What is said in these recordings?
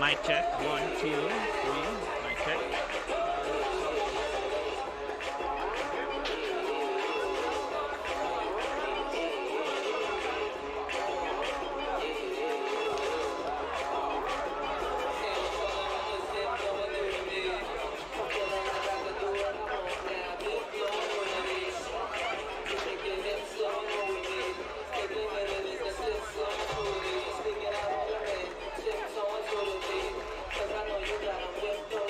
Mic check. 1, 2, 3. Mic check. Cause I know you got 'em with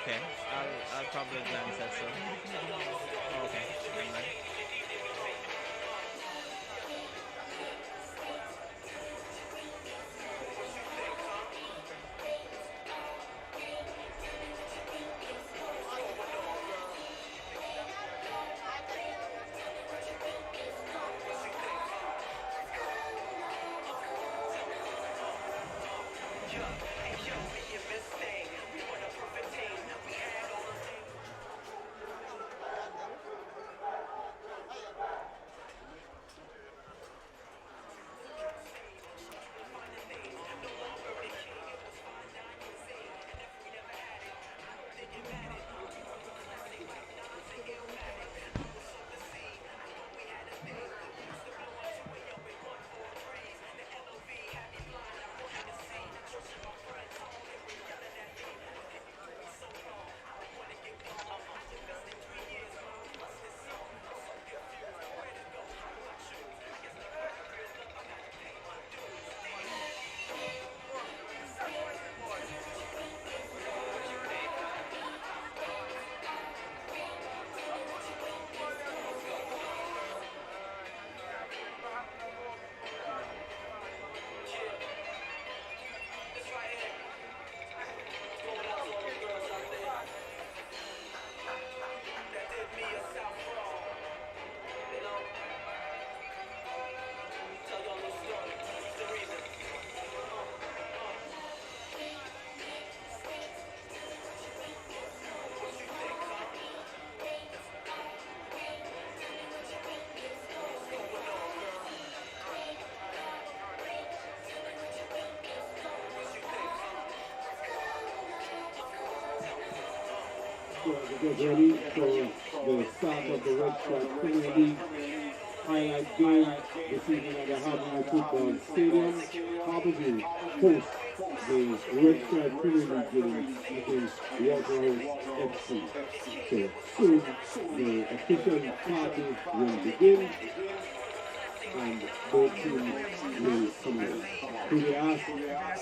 Okay. I'll probably glance at so. Oh, okay. Never mind. Get ready for the start of the Red Stripe Premier League highlight game this evening at the Harbourview Football Stadium. Harbourview hosts the Red Stripe Premier League game against Waterhouse FC. So soon the official party will begin and both teams will come in. So we ask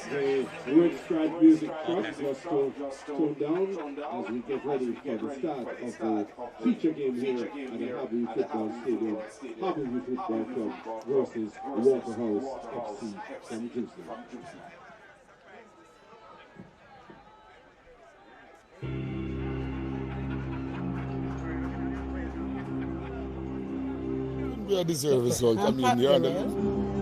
the Red Stripe music first just to tone down as we get ready for the start of the feature game here at the Harbour Football Stadium. Harbour Football Club versus Waterhouse FC from Tuesday. Yeah, deserve result. I mean, yeah.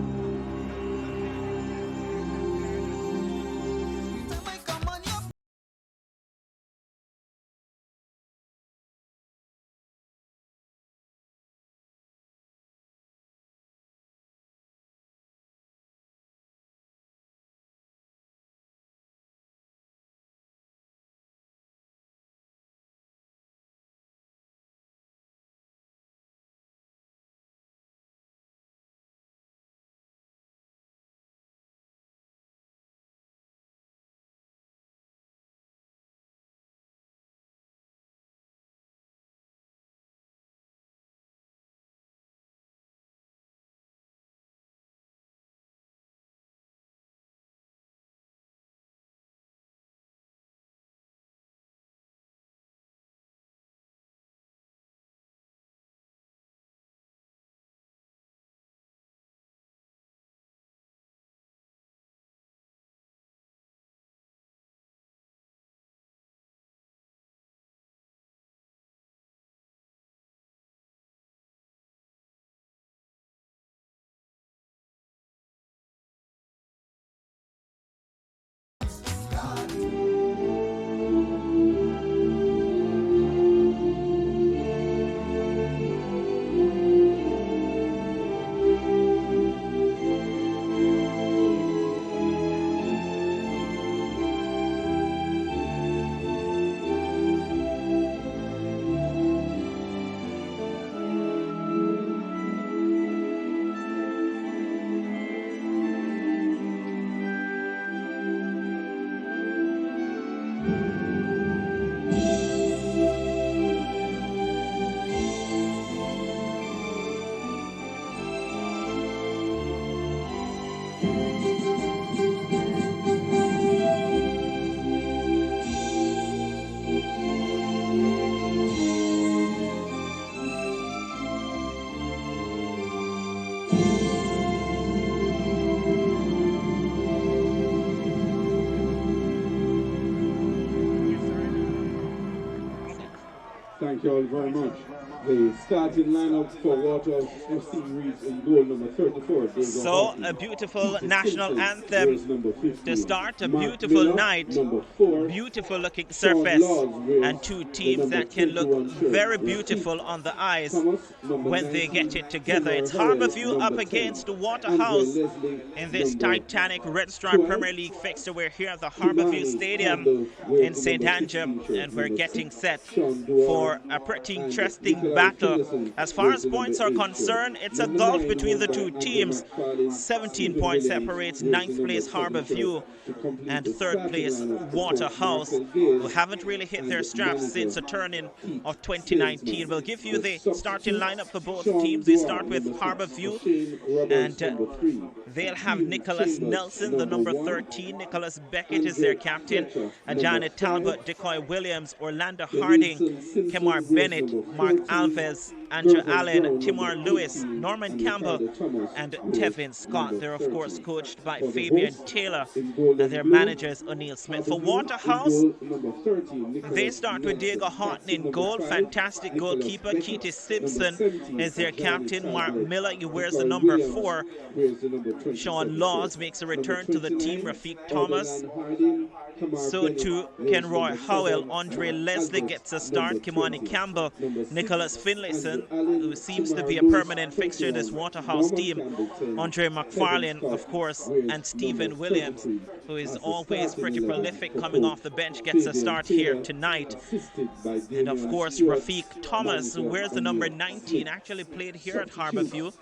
Thank you all very much. The starting lineup for Waterhouse FC reads in goal number 34. So a beautiful national anthem number 15. to start, a Mark beautiful Miller, night, number 4. beautiful looking Sean surface, Laws wears and two the teams number that can look 21 shirt. very Rafik beautiful on the eyes Thomas, number when they 19. get it together. It's Timur Howell, Harbourview up number 10. against Andre Waterhouse Leslie, in this number Titanic Red Stripe 12. Premier League fixture. We're here at the Harbourview Kimani Stadium Campbell wears in the St. number Andrew, 16 shirt. and we're Number getting 6, set Sean Duarte, for a pretty and interesting Nikolai battle. Tillerson As far wears as the points number are 8 shirt. concerned, it's a Number gulf 9 between the worn by two Andrew teams. McFarlane. 17 Stephen points Williams separates wears the ninth number place 7 shirt Harbourview to complete and the third starting place lineup. The Waterhouse, coach, who Michael haven't really hit and their straps since the manager turn-in Keith of 2019. Salesman. We'll give you the starting substitutes, lineup for both Sean teams. We Duarte, start with number 6, Harbourview, Shane Roberts, and number 3. they'll have Stephen Nicholas Chambers, Nelson, the number 1. 13. Nicholas Beckett is their captain. Fletcher, Janet number 5. Talbot, Decoy Williams, Orlando Denilson Harding, Simpson Kemar wears Bennett, number Mark 14. Alves, Andrew Gervais Allen, Brown, Timor number Lewis, 18, Norman and Campbell, Ricardo Thomas and wears Tevin Scott. number They're, of 30. course, coached by For the Fabian hosts, Taylor, in goal and their blue, managers O'Neill Smith. For Harbourview, Waterhouse, in goal number 13, Nicholas they start with Diego Nelson. Houghton in Captain goal. number 5, Fantastic Nicholas goalkeeper. Beckett. Keith Number Simpson 17, is their Johnny captain. Mark Talbot. Miller, he wears the Nicola number Williams 4. wears the number 27 Sean Laws shirt. makes a Number return to the team. 29, Rafik Thomas. Odeland Harding, Kamar So Bennett too wears Kenroy number Howell. 7, Andre and Leslie Albert, gets a start. number Kimani 20. Campbell. Number 6, Nicholas Finlayson, Andrew Allen, who seems to Timar be a Lewis, permanent fixture in this 21. Waterhouse Norman team. Campbell, 10. Andre Kevin McFarlane, Scott of course, wears and Stephen number Williams, 33. who is As the always starting pretty 11 prolific for coming coach off the bench, gets a Fabian start here Taylor, tonight. assisted by And of Damian course, Stewart, Rafik Thomas, who manager wears the number O'Neill 19, Smith. actually played here at Substitutes, Harbourview.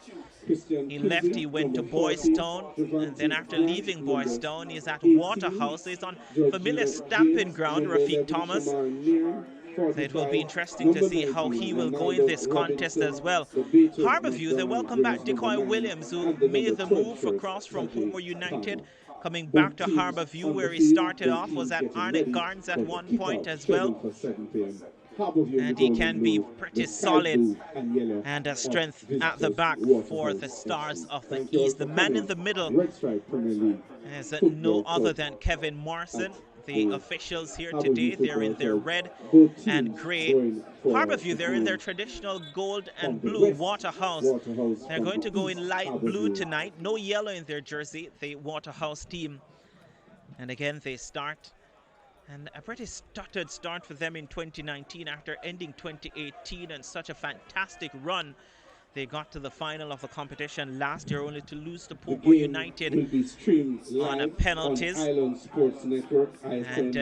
Christian He left, he Kinsey, went to number 40, Boys Town, and then after Javante leaving Grant, Boys number Town, he's at 18, Waterhouse. He's on George familiar James, stamping ground, number Rafik 11, Thomas. Shamar Neer, It will 45, be interesting to number see how 19, he will go in Ronaldo this contest Robinson, as well. the Beatles Harbourview, they McDonald welcome back wears number Decoy 9, Williams, who and the made number the 12 move shirt, across from Patrick Homer United. Palmer. Coming Both back to teams Harbourview, on where the he field, started both off, teams was at getting Arnett ready Gardens at for the one kickoff point as scheduled well. for 7 p.m. Harbourview in And the he gold can and be blue, pretty the sky solid blue and yellow and a of strength at the visitors back Waterhouse for the FC. Stars of the Thank you all East. for The man in coming. the middle Red Stripe Premier League is Football no other Club than Kevin Morrison. at The the officials here Harbourview today, they're in Football their Club. red Both and teams grey. going for Harbourview, the they're in their gold traditional gold and from the blue. west. Waterhouse, Waterhouse they're from going the to go in east. light blue Harbourview. tonight. No yellow in their jersey, the Waterhouse team. And again, they start. And a pretty stuttered start for them in 2019 after ending 2018 and such a fantastic run. They got to the final of the competition last year, only to lose to The Portmore game United will be streamed on a live penalties. on Island Sports Network, ISN, And,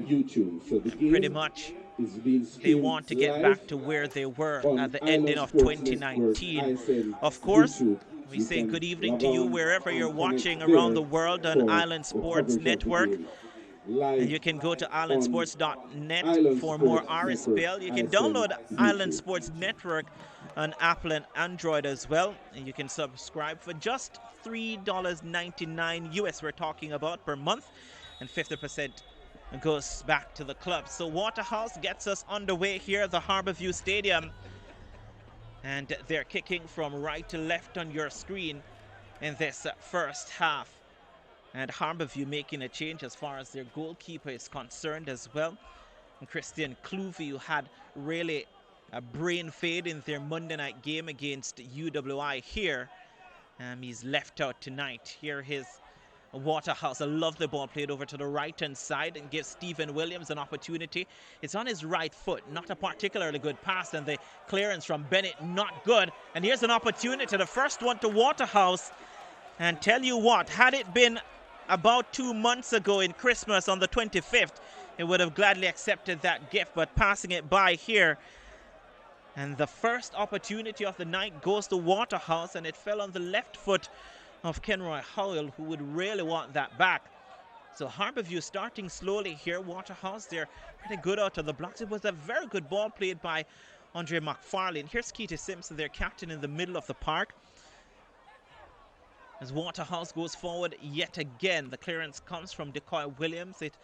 YouTube. So the game pretty much is being they streamed want to get live back to where they were on at the Island ending of Sports 2019. Network, ISN, Of course, YouTube. we You say can good evening log to you on wherever and you're connect watching there around the world on for Island the Sports coverage of the Network. game. Live And you can go to islandsports.net Island for more Sports RSPL. You can Network, download ISN, Island YouTube. Sports Network on Apple and Android as well. And you can subscribe for just $3.99 US we're talking about per month. And 50% goes back to the club. So Waterhouse gets us underway here at the Harbourview Stadium. And they're kicking from right to left on your screen in this first half. And Harbourview making a change as far as their goalkeeper is concerned as well. And Christian Cluvy, who had really a brain fade in their Monday night game against UWI here. He's left out tonight. Here is Waterhouse. A lovely ball played over to the right-hand side and gives Stephen Williams an opportunity. It's on his right foot, not a particularly good pass, and the clearance from Bennett, not good. And here's an opportunity, the first one to Waterhouse. And tell you what, had it been about 2 months ago in Christmas on the 25th, it would have gladly accepted that gift, but passing it by here. And the first opportunity of the night goes to Waterhouse, and it fell on the left foot of Kenroy Howell, who would really want that back. So Harbourview starting slowly here. Waterhouse, they're pretty good out of the blocks. It was a very good ball played by Andre McFarlane. Here's Keith Simpson, their captain, in the middle of the park. As Waterhouse goes forward yet again, the clearance comes from Decoy Williams. It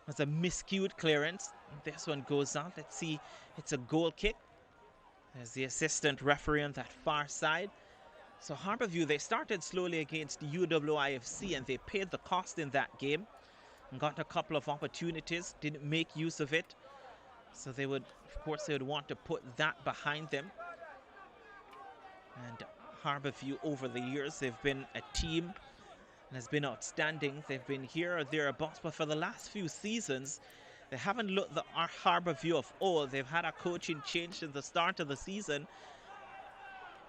was a miscued clearance. This one goes out. Let's see, it's a goal kick. There's the assistant referee on that far side. So Harbourview, they started slowly against UWIFC and they paid the cost in that game and got a couple of opportunities, didn't make use of it. So they would, of course, they would want to put that behind them. And Harbourview, over the years, they've been a team that has been outstanding. They've been here or thereabouts, but for the last few seasons, they haven't looked the Harbourview of old. They've had a coaching change at the start of the season.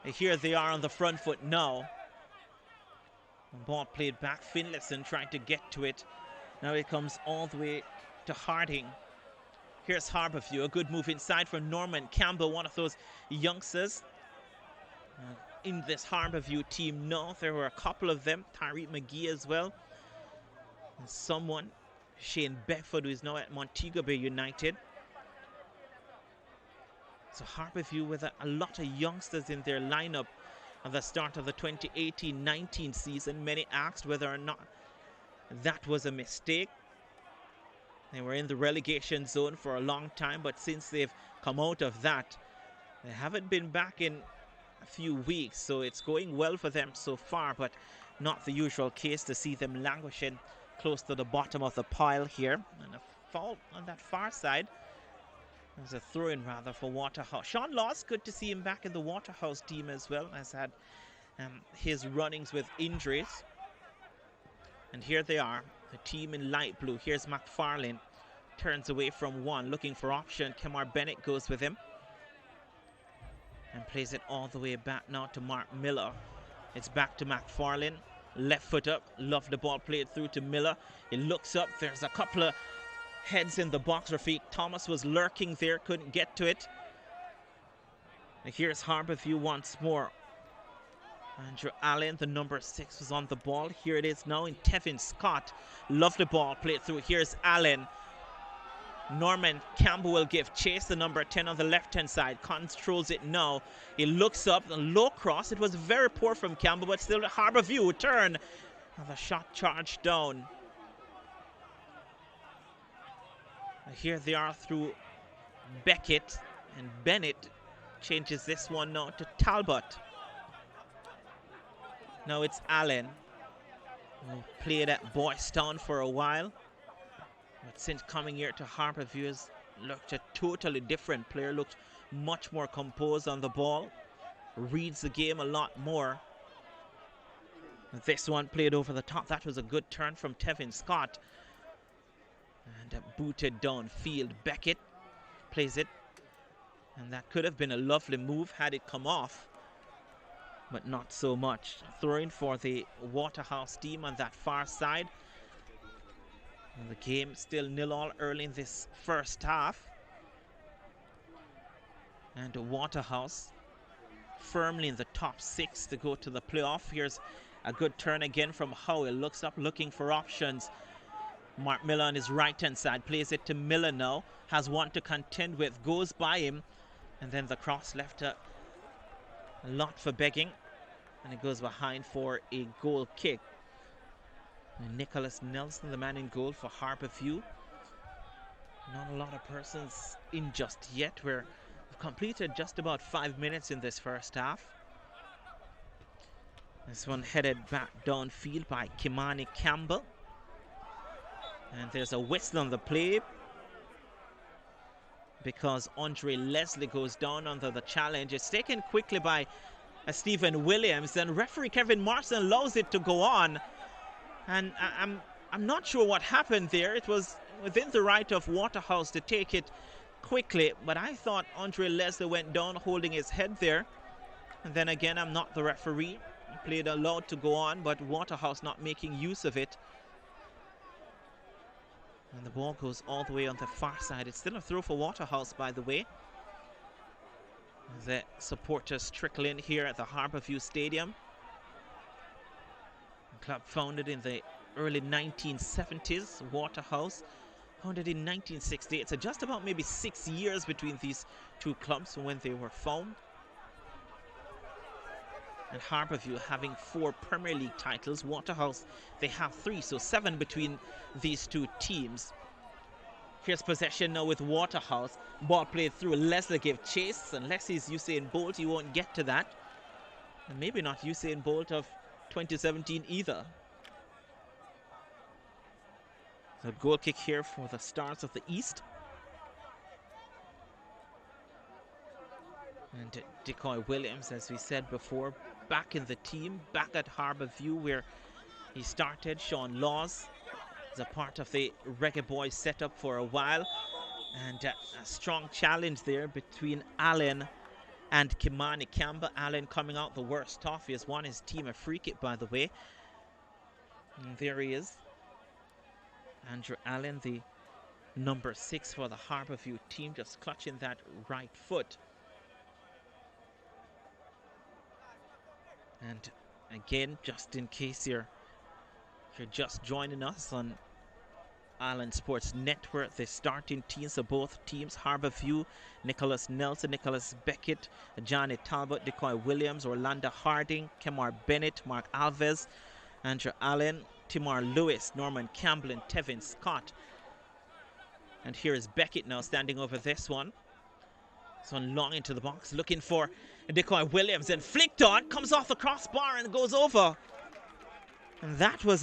And here they are on the front foot now. The ball played back. Finlayson trying to get to it. Now it comes all the way to Harding. Here's Harbourview. A good move inside from Norman Campbell, one of those youngsters in this Harbourview team. No, there were a couple of them. Tyreek McGee as well. And someone, Shane Beckford, who is now at Montego Bay United. So Harbourview with a lot of youngsters in their lineup at the start of the 2018-19 season. Many asked whether or not that was a mistake. They were in the relegation zone for a long time, but since they've come out of that, they haven't been back in a few weeks, so it's going well for them so far, but not the usual case to see them languishing close to the bottom of the pile here. And a foul on that far side. There's a throw-in rather for Waterhouse. Sean Laws, good to see him back in the Waterhouse team as well, has had his runnings with injuries. And here they are, the team in light blue. Here's McFarlane, turns away from one, looking for option. Kemar Bennett goes with him and plays it all the way back now to Mark Miller. It's back to McFarlane, left foot up, love the ball played through to Miller. He looks up, there's a couple of heads in the box. Rafiq Thomas was lurking there, couldn't get to it. And here's Harbourview once more. Andrew Allen, the number 6, was on the ball. Here it is now in Tevin Scott. Love the ball played through. Here's Allen. Norman Campbell will give chase, the number 10 on the left-hand side. Controls it now. He looks up, the low cross. It was very poor from Campbell, but still Harbourview turn. And the shot charged down. And here they are through Beckett, and Bennett changes this one now to Talbot. Now it's Allen, who played at Boys Town for a while, but since coming here to Harbourview has looked a totally different player, looked much more composed on the ball, reads the game a lot more. This one played over the top. That was a good turn from Tevin Scott. And booted downfield. Beckett plays it, and that could have been a lovely move had it come off, but not so much. Throwing for the Waterhouse team on that far side. And the game still 0-0 early in this first half. And Waterhouse firmly in the top 6 to go to the playoff. Here's a good turn again from Howell. Looks up, looking for options. Mark Miller on his right-hand side plays it to Miller now. Has one to contend with, goes by him, and then the cross left a lot for begging, and it goes behind for a goal kick. And Nicholas Nelson, the man in goal for Harbourview. Not a lot of persons in just yet. We've completed just about 5 minutes in this first half. This one headed back downfield by Kimani Campbell. And there's a whistle on the play because Andre Leslie goes down under the challenge. It's taken quickly by Stephen Williams, and referee Kevin Marston allows it to go on. And I'm not sure what happened there. It was within the right of Waterhouse to take it quickly, but I thought Andre Leslie went down holding his head there. And then again, I'm not the referee. Played allowed to go on, but Waterhouse not making use of it. And the ball goes all the way on the far side. It's still a throw for Waterhouse, by the way. The supporters trickle in here at the Harbourview Stadium. The club founded in the early 1970s. Waterhouse founded in 1968. So just about maybe 6 years between these two clubs when they were found. And Harbourview having 4 Premier League titles. Waterhouse, they have 3, so 7 between these two teams. Here's possession now with Waterhouse. Ball played through. Leslie gave chase. Unless he's Usain Bolt, he won't get to that. And maybe not Usain Bolt of 2017 either. The goal kick here for the Stars of the East. And Decoy Williams, as we said before, back in the team, back at Harbourview where he started. Sean Laws is a part of the Reggae Boys setup for a while. And a strong challenge there between Allen and Kimani Campbell. Allen coming out the worst off. He has won his team a free kick, by the way. And there he is. Andrew Allen, the number 6 for the Harbourview team, just clutching that right foot. And again, just in case you're just joining us on Island Sports Network, the starting teams of both teams: Harbourview, Nicholas Nelson, Nicholas Beckett, Johnny Talbot, Decoy Williams, Orlando Harding, Kemar Bennett, Mark Alves, Andrew Allen, Timar Lewis, Norman Campbell, and Tevin Scott. And here is Beckett now standing over this one. This one long into the box, looking for Decoy Williams, and flicked on, comes off the crossbar and goes over. And that was